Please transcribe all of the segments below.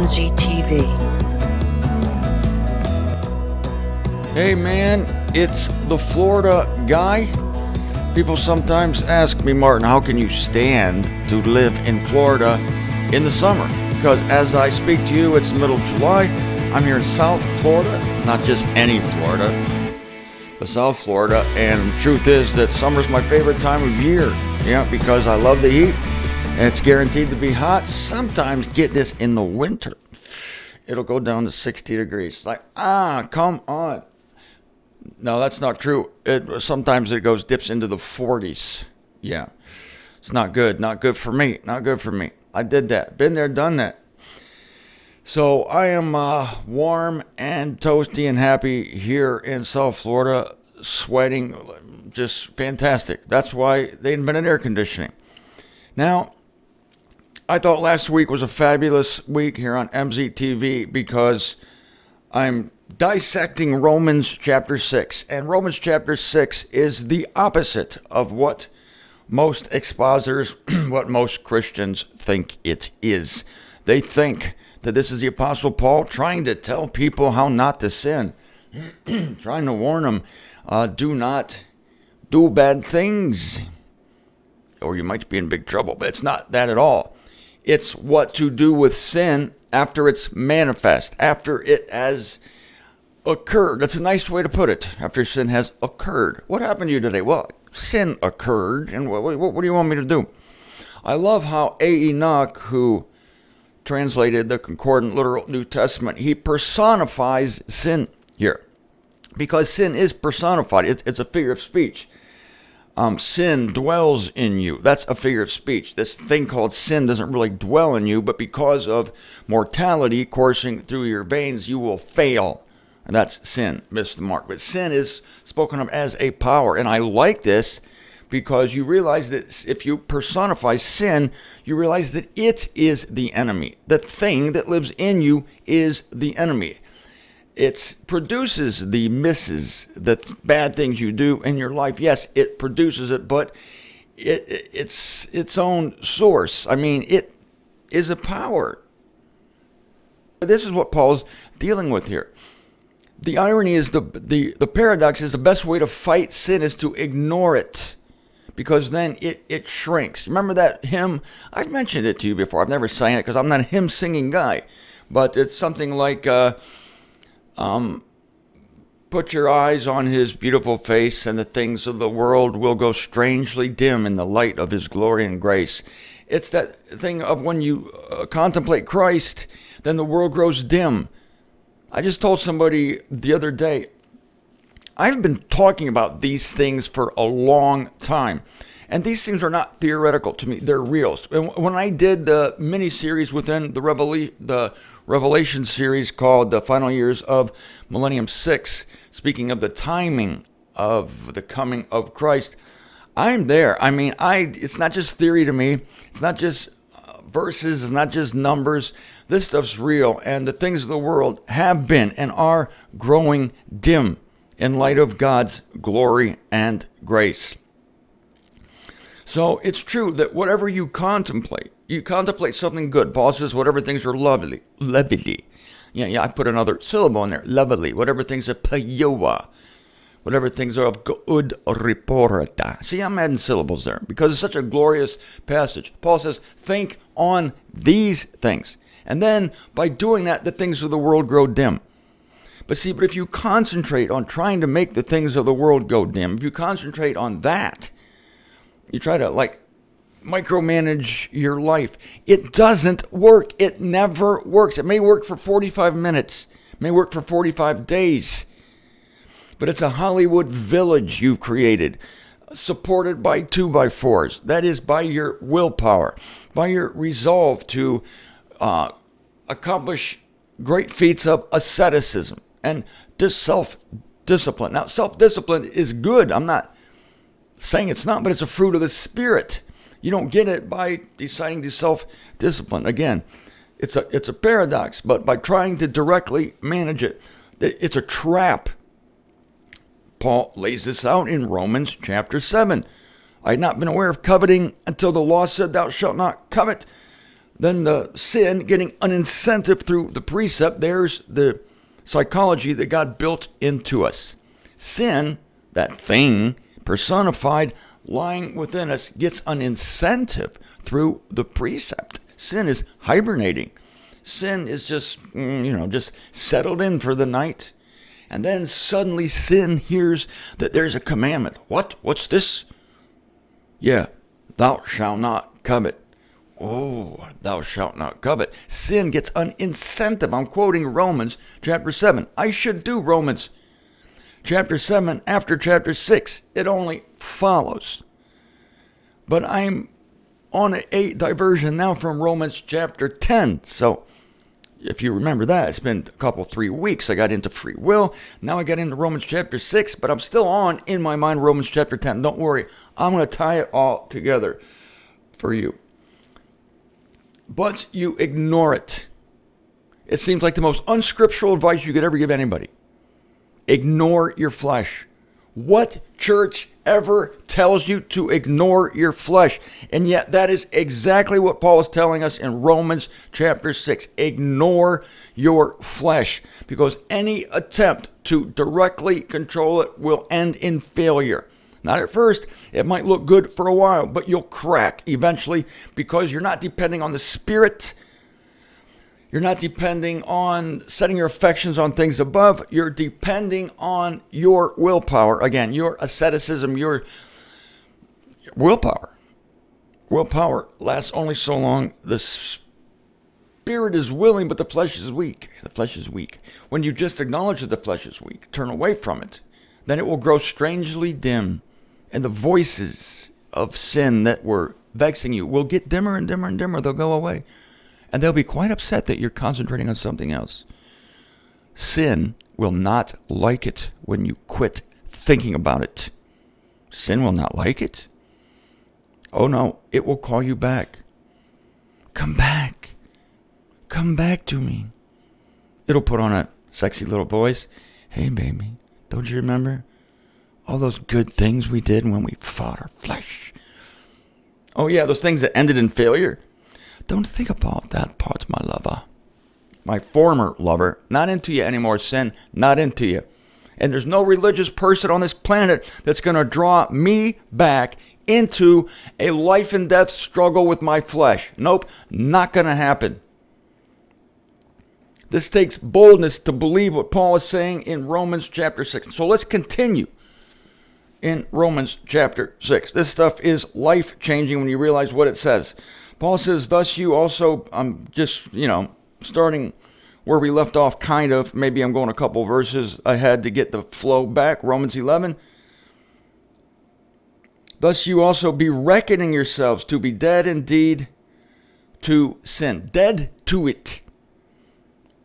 MZTV. Hey man, it's the Florida guy. People sometimes ask me, Martin, how can you stand to live in Florida in the summer? Because as I speak to you, it's the middle of July. I'm here in South Florida, not just any Florida, but South Florida. And the truth is that summer's my favorite time of year. Yeah, because I love the heat and it's guaranteed to be hot. Sometimes get this in the winter. It'll go down to 60 degrees. Like, come on. No, that's not true. Sometimes it dips into the 40s. Yeah, it's not good. Not good for me. Not good for me. I did that. Been there, done that. So I am warm and toasty and happy here in South Florida, sweating, just fantastic. That's why they invented air conditioning. Now, I thought last week was a fabulous week here on MZTV because I'm dissecting Romans chapter 6. And Romans chapter 6 is the opposite of what most expositors, what most Christians think it is. They think that this is the Apostle Paul trying to tell people how not to sin, trying to warn them, do not do bad things, or you might be in big trouble. But it's not that at all. It's what to do with sin after it's manifest, after it has occurred. That's a nice way to put it. After sin has occurred. What happened to you today? Well, sin occurred, and what do you want me to do? I love how A. Enoch, who translated the Concordant Literal New Testament, he personifies sin here. Because sin is personified. It's a figure of speech. Sin dwells in you. That's a figure of speech. This thing called sin doesn't really dwell in you, but because of mortality coursing through your veins, you will fail. And that's sin. Miss the mark. But sin is spoken of as a power. And I like this because you realize that if you personify sin, you realize that it is the enemy. The thing that lives in you is the enemy. It produces the misses, the bad things you do in your life. Yes, it produces it, but it's its own source. I mean, it is a power. This is what Paul's dealing with here. The irony is, the paradox is the best way to fight sin is to ignore it. Because then it shrinks. Remember that hymn? I've mentioned it to you before. I've never sang it because I'm not a hymn singing guy. But it's something like, put your eyes on his beautiful face and the things of the world will go strangely dim in the light of his glory and grace. It's that thing of when you contemplate Christ, then the world grows dim. I just told somebody the other day, I've been talking about these things for a long time. And these things are not theoretical to me. They're real. And when I did the mini-series within the Revelation series called The Final Years of Millennium 6, speaking of the timing of the coming of Christ, I'm there. I mean, it's not just theory to me. It's not just verses. It's not just numbers. This stuff's real. And the things of the world have been and are growing dim in light of God's glory and grace. So it's true that whatever you contemplate something good. Paul says whatever things are lovely. Yeah, I put another syllable in there. Lovely. Whatever things are payoa. Whatever things are of good report. See, I'm adding syllables there because it's such a glorious passage. Paul says, think on these things. And then by doing that, the things of the world grow dim. But if you concentrate on trying to make the things of the world go dim, if you concentrate on that, you try to micromanage your life, it doesn't work. It never works. It may work for 45 minutes. It may work for 45 days. But it's a Hollywood village you've created, supported by 2x4s. That is by your willpower, by your resolve to accomplish great feats of asceticism and self-discipline. Now, self-discipline is good. I'm not saying it's not, but it's a fruit of the Spirit. You don't get it by deciding to self-discipline. Again, it's a paradox, but by trying to directly manage it, it's a trap. Paul lays this out in Romans chapter 7. I had not been aware of coveting until the law said, thou shalt not covet. Then the sin getting an incentive through the precept. There's the psychology that God built into us. Sin, that thing, personified, lying within us, gets an incentive through the precept. Sin is hibernating. Sin is just, just settled in for the night. And then suddenly sin hears that there's a commandment. What? What's this? Yeah, thou shalt not covet. Oh, thou shalt not covet. Sin gets an incentive. I'm quoting Romans chapter 7. I should do Romans chapter 7 after chapter 6. It only follows. But I'm on a diversion now from Romans chapter 10. So if you remember that, it's been a couple, 3 weeks. I got into free will. Now I got into Romans chapter 6, but I'm still on, in my mind, Romans chapter 10. Don't worry. I'm going to tie it all together for you. But you ignore it. It seems like the most unscriptural advice you could ever give anybody. Ignore your flesh. What church ever tells you to ignore your flesh? And yet that is exactly what Paul is telling us in Romans chapter 6. Ignore your flesh, because any attempt to directly control it will end in failure. Not at first. It might look good for a while, but you'll crack eventually, because you're not depending on the Spirit. You're not depending on setting your affections on things above. You're depending on your willpower. Again, your asceticism, your willpower. Willpower lasts only so long. The spirit is willing, but the flesh is weak. The flesh is weak. When you just acknowledge that the flesh is weak, turn away from it, then it will grow strangely dim. And the voices of sin that were vexing you will get dimmer and dimmer and dimmer. They'll go away. And they'll be quite upset that you're concentrating on something else. Sin will not like it when you quit thinking about it. Sin will not like it. Oh no, it will call you back. Come back. Come back to me. It'll put on a sexy little voice. Hey baby, don't you remember all those good things we did when we fought our flesh? Oh yeah, those things that ended in failure. Don't think about that part, my lover. My former lover. Not into you anymore, sin. Not into you. And there's no religious person on this planet that's going to draw me back into a life and death struggle with my flesh. Nope, not going to happen. This takes boldness to believe what Paul is saying in Romans chapter 6. So let's continue in Romans chapter 6. This stuff is life-changing when you realize what it says. Paul says, thus you also, I'm just, starting where we left off, kind of. Maybe I'm going a couple verses ahead to get the flow back. Romans 11. Thus you also be reckoning yourselves to be dead indeed to sin. Dead to it.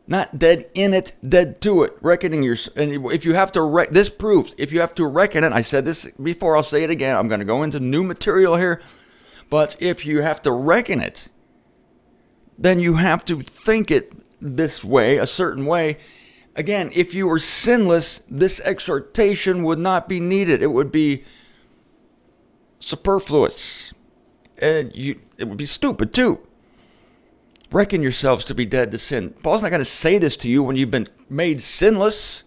Not dead in it, dead to it. Reckoning yourself. And if you have to, this proves, if you have to reckon it, I said this before, I'll say it again. I'm going to go into new material here. But if you have to reckon it, then you have to think it this way, a certain way. Again, if you were sinless, this exhortation would not be needed. It would be superfluous. It would be stupid too. Reckon yourselves to be dead to sin. Paul's not going to say this to you when you've been made sinless.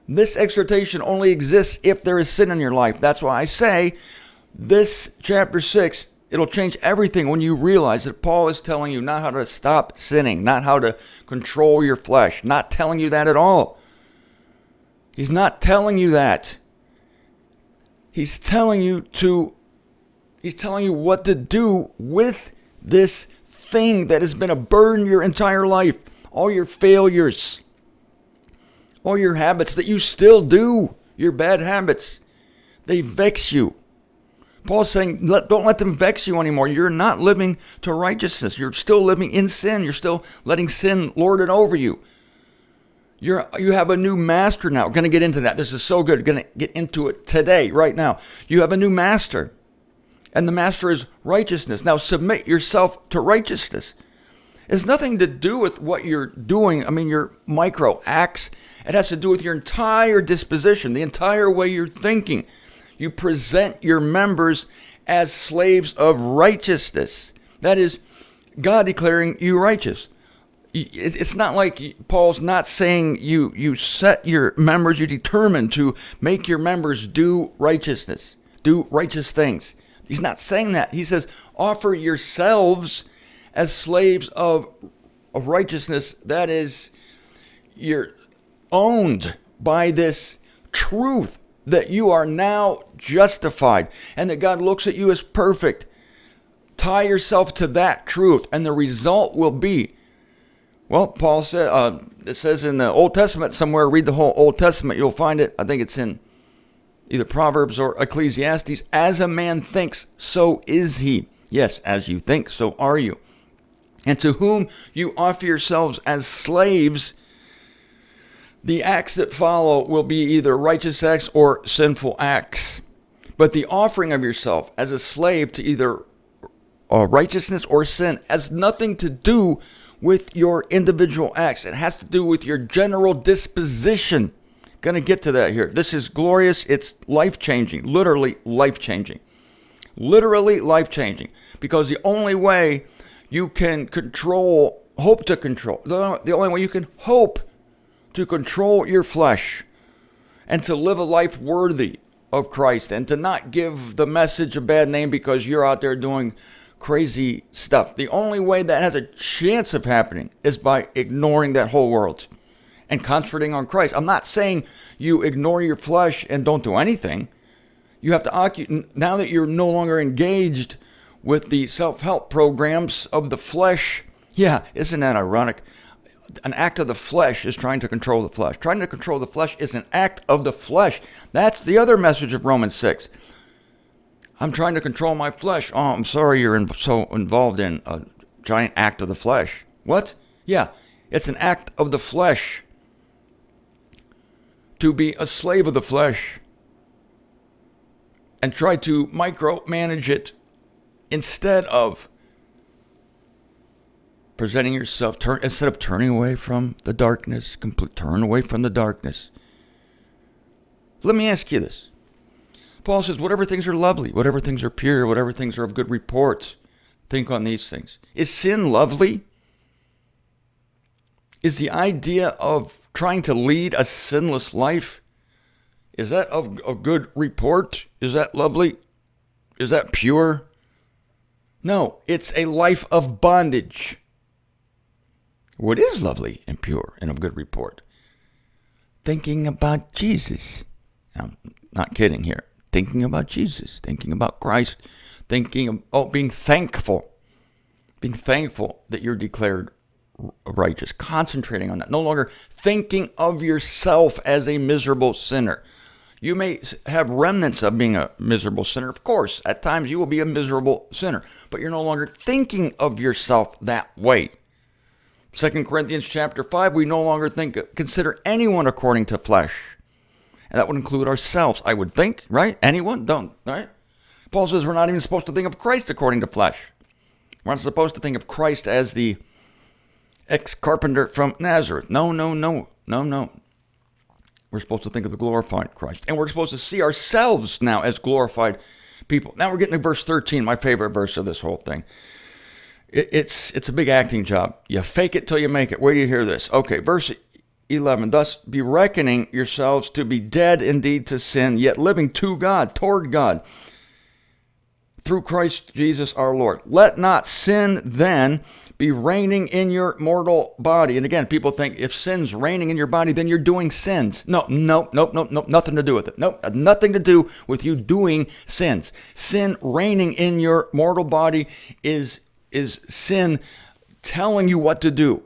This exhortation only exists if there is sin in your life. That's why I say this chapter 6, it'll change everything when you realize that Paul is telling you not how to stop sinning, not how to control your flesh, not telling you that at all. He's not telling you that. He's telling you what to do with this thing that has been a burden your entire life. All your failures, all your habits that you still do, your bad habits, they vex you. Paul's saying, don't let them vex you anymore. You're not living to righteousness. You're still living in sin. You're still letting sin lord it over you. You have a new master now. We're going to get into that. This is so good. We're going to get into it today, right now. You have a new master, and the master is righteousness. Now submit yourself to righteousness. It has nothing to do with what you're doing. I mean, your micro acts. It has to do with your entire disposition, the entire way you're thinking. You present your members as slaves of righteousness. That is, God declaring you righteous. It's not like Paul's not saying you set your members, you determine to make your members do righteousness, do righteous things. He's not saying that. He says, offer yourselves as slaves of righteousness. That is, you're owned by this truth that you are now justified and that God looks at you as perfect. Tie yourself to that truth, and the result will be, well, Paul said, it says in the Old Testament somewhere, read the whole Old Testament, you'll find it. I think it's in either Proverbs or Ecclesiastes. As a man thinks, so is he. Yes, as you think, so are you. And to whom you offer yourselves as slaves, the acts that follow will be either righteous acts or sinful acts. But the offering of yourself as a slave to either righteousness or sin has nothing to do with your individual acts. It has to do with your general disposition. Going to get to that here. This is glorious. It's life-changing, literally life-changing. Literally life-changing. Because the only way you can hope to control, the only way you can hope to control your flesh and to live a life worthy of Christ and to not give the message a bad name because you're out there doing crazy stuff. The only way that has a chance of happening is by ignoring that whole world and concentrating on Christ. I'm not saying you ignore your flesh and don't do anything. You have to occupy, now that you're no longer engaged with the self-help programs of the flesh. Yeah, isn't that ironic? An act of the flesh is trying to control the flesh. Trying to control the flesh is an act of the flesh. That's the other message of Romans 6. I'm trying to control my flesh. Oh, I'm sorry you're so involved in a giant act of the flesh. What? Yeah, it's an act of the flesh to be a slave of the flesh and try to micromanage it instead of presenting yourself, instead of turning away from the darkness, turn away from the darkness. Let me ask you this. Paul says, whatever things are lovely, whatever things are pure, whatever things are of good report, think on these things. Is sin lovely? Is the idea of trying to lead a sinless life, is that of a good report? Is that lovely? Is that pure? No, it's a life of bondage. What is lovely and pure and of good report? Thinking about Jesus. I'm not kidding here. Thinking about Jesus, thinking about Christ, thinking of being thankful that you're declared righteous, concentrating on that, no longer thinking of yourself as a miserable sinner. You may have remnants of being a miserable sinner. Of course, at times you will be a miserable sinner, but you're no longer thinking of yourself that way. 2 Corinthians chapter 5, we no longer consider anyone according to flesh. And that would include ourselves, I would think, right? Anyone? Don't, right? Paul says we're not even supposed to think of Christ according to flesh. We're not supposed to think of Christ as the ex-carpenter from Nazareth. No. We're supposed to think of the glorified Christ. And we're supposed to see ourselves now as glorified people. Now we're getting to verse 13, my favorite verse of this whole thing. It's a big acting job. You fake it till you make it. Where do you hear this? Okay, verse 11, thus be reckoning yourselves to be dead indeed to sin, yet living to God, toward God, through Christ Jesus our Lord. Let not sin then be reigning in your mortal body. And again, people think if sin's reigning in your body, then you're doing sins. No, nothing to do with it. Nope, nothing to do with you doing sins. Sin reigning in your mortal body is sin telling you what to do.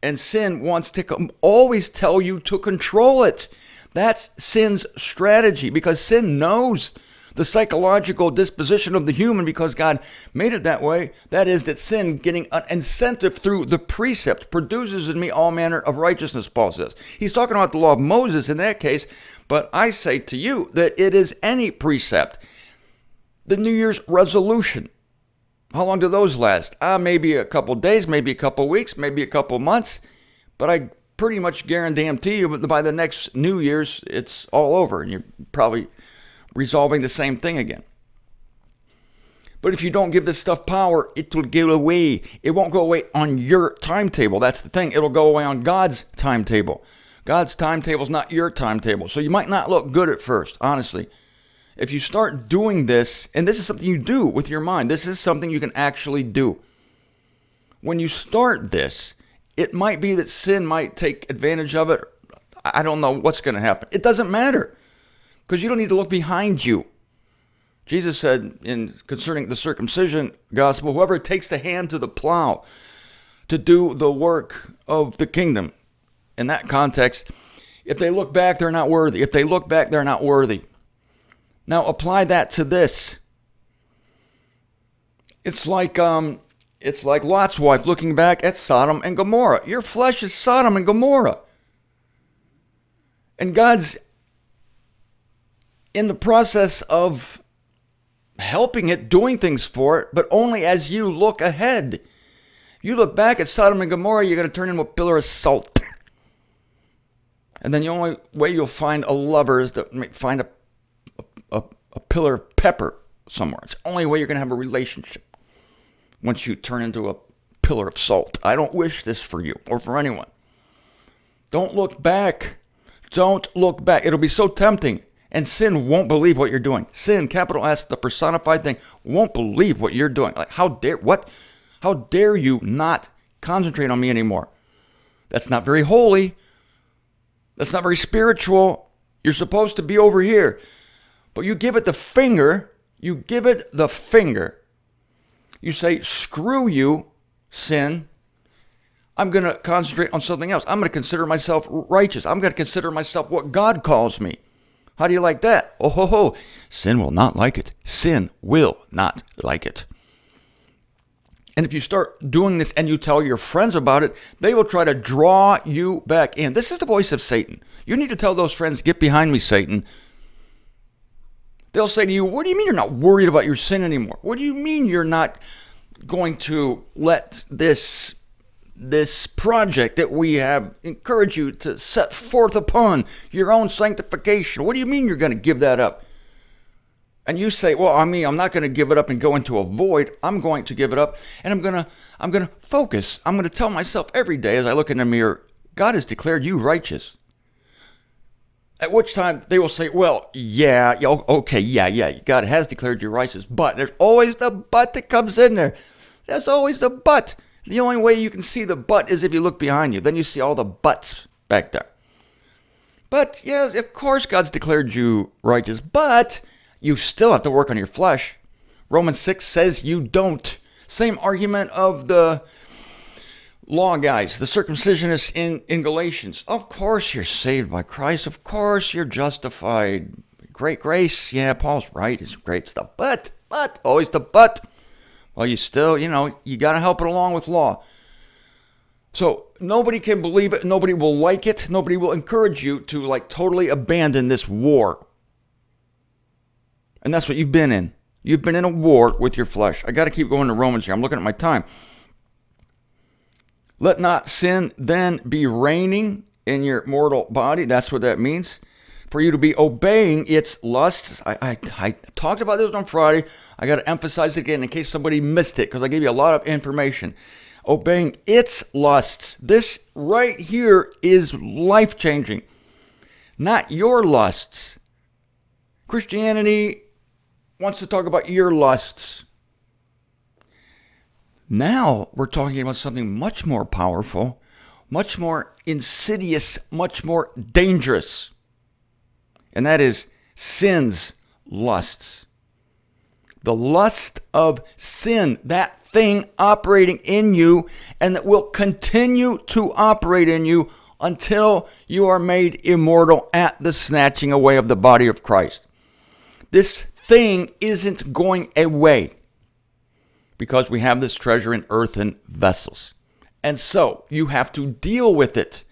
And sin wants to always tell you to control it. That's sin's strategy, because sin knows the psychological disposition of the human because God made it that way. That is, that sin, getting an incentive through the precept, produces in me all manner of righteousness, Paul says. He's talking about the law of Moses in that case, but I say to you that it is any precept. The New Year's resolution. How long do those last? Maybe a couple days, maybe a couple weeks, maybe a couple months. But I pretty much guarantee you by the next New Year's, it's all over. And you're probably resolving the same thing again. But if you don't give this stuff power, it will go away. It won't go away on your timetable. That's the thing. It'll go away on God's timetable. God's timetable is not your timetable. So you might not look good at first, honestly. If you start doing this, and this is something you do with your mind, this is something you can actually do. When you start this, it might be that sin might take advantage of it. I don't know what's going to happen. It doesn't matter, because you don't need to look behind you. Jesus said concerning the circumcision gospel, whoever takes the hand to the plow to do the work of the kingdom. In that context, if they look back, they're not worthy. If they look back, they're not worthy. Now apply that to this. It's like Lot's wife looking back at Sodom and Gomorrah. Your flesh is Sodom and Gomorrah. And God's in the process of helping it, doing things for it, but only as you look ahead. You look back at Sodom and Gomorrah, you're going to turn into a pillar of salt. And then the only way you'll find a lover is to find a pillar of pepper somewhere. It's the only way you're going to have a relationship once you turn into a pillar of salt. I don't wish this for you or for anyone. Don't look back. Don't look back. It'll be so tempting. And sin won't believe what you're doing. Sin, capital S, the personified thing, won't believe what you're doing. Like, how dare you not concentrate on me anymore? That's not very holy. That's not very spiritual. You're supposed to be over here. But you give it the finger. You give it the finger. You say, screw you, sin. I'm going to concentrate on something else. I'm going to consider myself righteous. I'm going to consider myself what God calls me. How do you like that? Oh, ho, ho. Sin will not like it. Sin will not like it. And if you start doing this and you tell your friends about it, they will try to draw you back in. This is the voice of Satan. You need to tell those friends, get behind me, Satan. They'll say to you, what do you mean you're not worried about your sin anymore? What do you mean you're not going to let this project that we have encouraged you to set forth upon your own sanctification? What do you mean you're going to give that up? And you say, well, I mean, I'm not going to give it up and go into a void. I'm going to give it up, and I'm going to focus. I'm going to tell myself every day as I look in the mirror, God has declared you righteous. At which time they will say, well, yeah, God has declared you righteous, but there's always the but that comes in there. There's always the but. The only way you can see the but is if you look behind you. Then you see all the buts back there. But yes, of course God's declared you righteous, but you still have to work on your flesh. Romans 6 says you don't. Same argument of the law guys, the circumcisionists in Galatians. Of course you're saved by Christ. Of course you're justified. Great grace. Yeah, Paul's right. It's great stuff. But, always the but. Well, you still, you got to help it along with law. So nobody can believe it. Nobody will like it. Nobody will encourage you to totally abandon this war. And that's what you've been in. You've been in a war with your flesh. I got to keep going to Romans here. I'm looking at my time. Let not sin then be reigning in your mortal body. That's what that means. For you to be obeying its lusts. I talked about this on Friday. I got to emphasize it again in case somebody missed it, because I gave you a lot of information. Obeying its lusts. This right here is life-changing. Not your lusts. Christianity wants to talk about your lusts. Now we're talking about something much more powerful, much more insidious, much more dangerous. And that is sin's lusts. The lust of sin, that thing operating in you, and that will continue to operate in you until you are made immortal at the snatching away of the body of Christ. This thing isn't going away because we have this treasure in earthen vessels. And so you have to deal with it.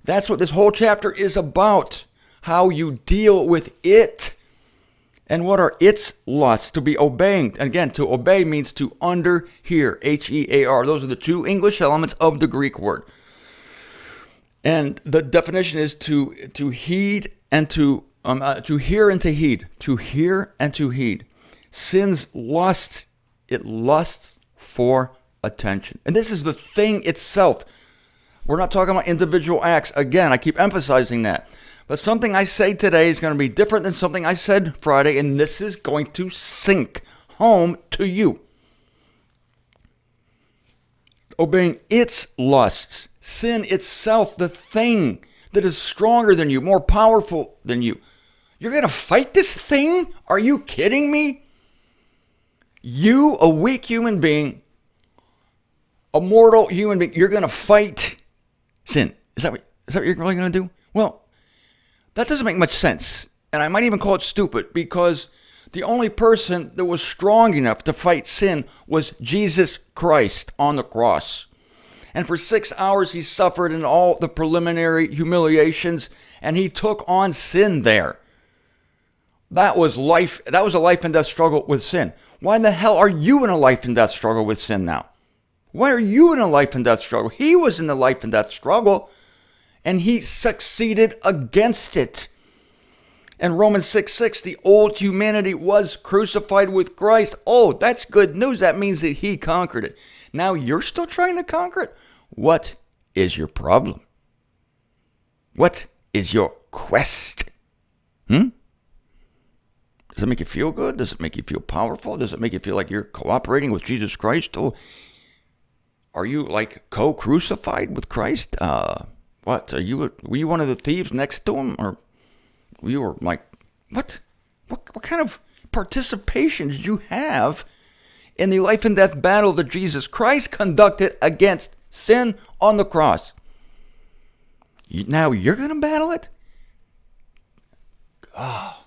That's what this whole chapter is about. How you deal with it. And what are its lusts? To be obeying. Again, to obey means to underhear. H-E-A-R. Those are the two English elements of the Greek word. And the definition is to heed and to hear and to heed. To hear and to heed. Sin's lust, it lusts for attention. And this is the thing itself. We're not talking about individual acts. Again, I keep emphasizing that. But something I say today is going to be different than something I said Friday, and this is going to sink home to you. Obeying its lusts. Sin itself, the thing that is stronger than you, more powerful than you. You're going to fight this thing? Are you kidding me? You, a weak human being, a mortal human being, you're going to fight sin. Is that what you're really going to do? Well, that doesn't make much sense. And I might even call it stupid, because the only person that was strong enough to fight sin was Jesus Christ on the cross. And for 6 hours he suffered in all the preliminary humiliations, and he took on sin there. That was life. That was a life and death struggle with sin. Why in the hell are you in a life and death struggle with sin now? Why are you in a life and death struggle? He was in the life and death struggle, and he succeeded against it. And Romans 6:6, the old humanity was crucified with Christ. Oh, that's good news. That means that he conquered it. Now you're still trying to conquer it? What is your problem? What is your quest? Does it make you feel good? Does it make you feel powerful? Does it make you feel like you're cooperating with Jesus Christ? Oh, are you like co-crucified with Christ? What? Were you one of the thieves next to him? Or you were like, what? What kind of participation did you have in the life and death battle that Jesus Christ conducted against sin on the cross? Now you're going to battle it? Oh.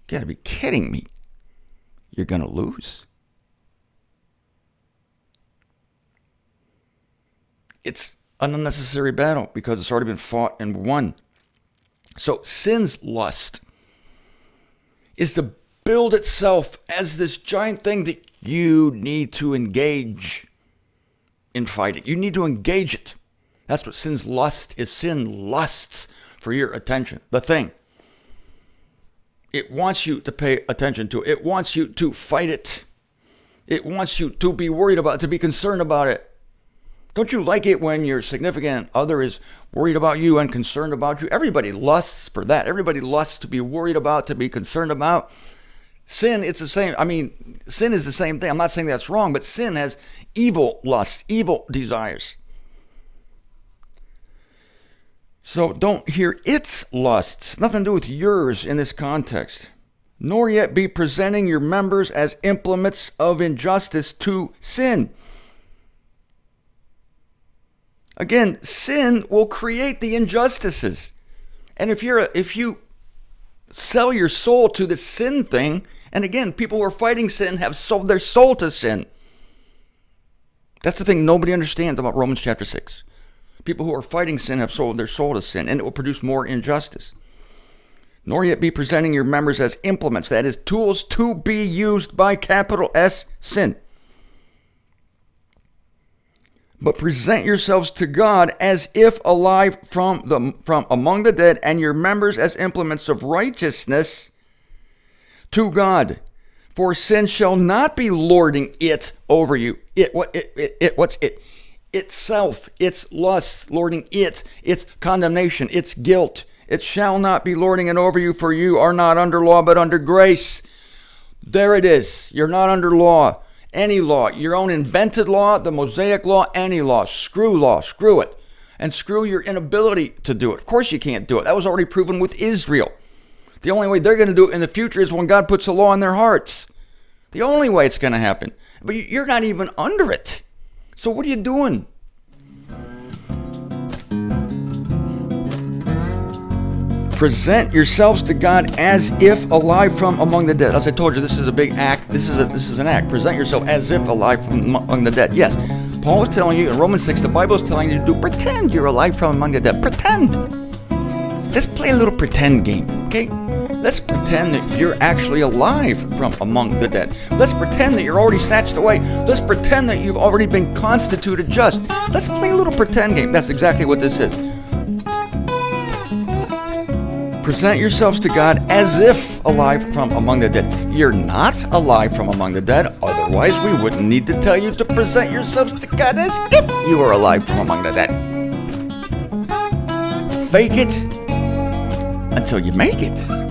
You gotta be kidding me. You're gonna lose. It's an unnecessary battle because it's already been fought and won. So sin's lust is to build itself as this giant thing that you need to engage in fighting. You need to engage it. That's what sin's lust is. Sin lusts for your attention. The thing. It wants you to pay attention to it. It wants you to fight it. It wants you to be worried about it, to be concerned about it. Don't you like it when your significant other is worried about you and concerned about you? Everybody lusts for that. Everybody lusts to be worried about, to be concerned about. Sin, it's the same. I mean, sin is the same thing. I'm not saying that's wrong, but sin has evil lusts, evil desires. So don't hear its lusts, nothing to do with yours in this context, nor yet be presenting your members as implements of injustice to sin. Again, sin will create the injustices. And if you sell your soul to the sin thing, and again, people who are fighting sin have sold their soul to sin. That's the thing nobody understands about Romans chapter 6. People who are fighting sin have sold their soul to sin, and it will produce more injustice. Nor yet be presenting your members as implements, that is, tools to be used by capital S, sin. But present yourselves to God as if alive from among the dead, and your members as implements of righteousness to God. For sin shall not be lording it over you. What's it? Itself, its lusts, lording it, its condemnation, its guilt. It shall not be lording it over you, for you are not under law, but under grace. There it is. You're not under law. Any law. Your own invented law, the Mosaic law, any law. Screw law. Screw it. And screw your inability to do it. Of course you can't do it. That was already proven with Israel. The only way they're going to do it in the future is when God puts a law in their hearts. The only way it's going to happen. But you're not even under it. So what are you doing? Present yourselves to God as if alive from among the dead. As I told you, this is a big act. This is an act. Present yourself as if alive from among the dead. Yes, Paul is telling you in Romans 6, the Bible is telling you to do pretend you're alive from among the dead. Pretend. Let's play a little pretend game, okay? Let's pretend that you're actually alive from among the dead. Let's pretend that you're already snatched away. Let's pretend that you've already been constituted just. Let's play a little pretend game. That's exactly what this is. Present yourselves to God as if alive from among the dead. You're not alive from among the dead. Otherwise, we wouldn't need to tell you to present yourselves to God as if you were alive from among the dead. Fake it until you make it.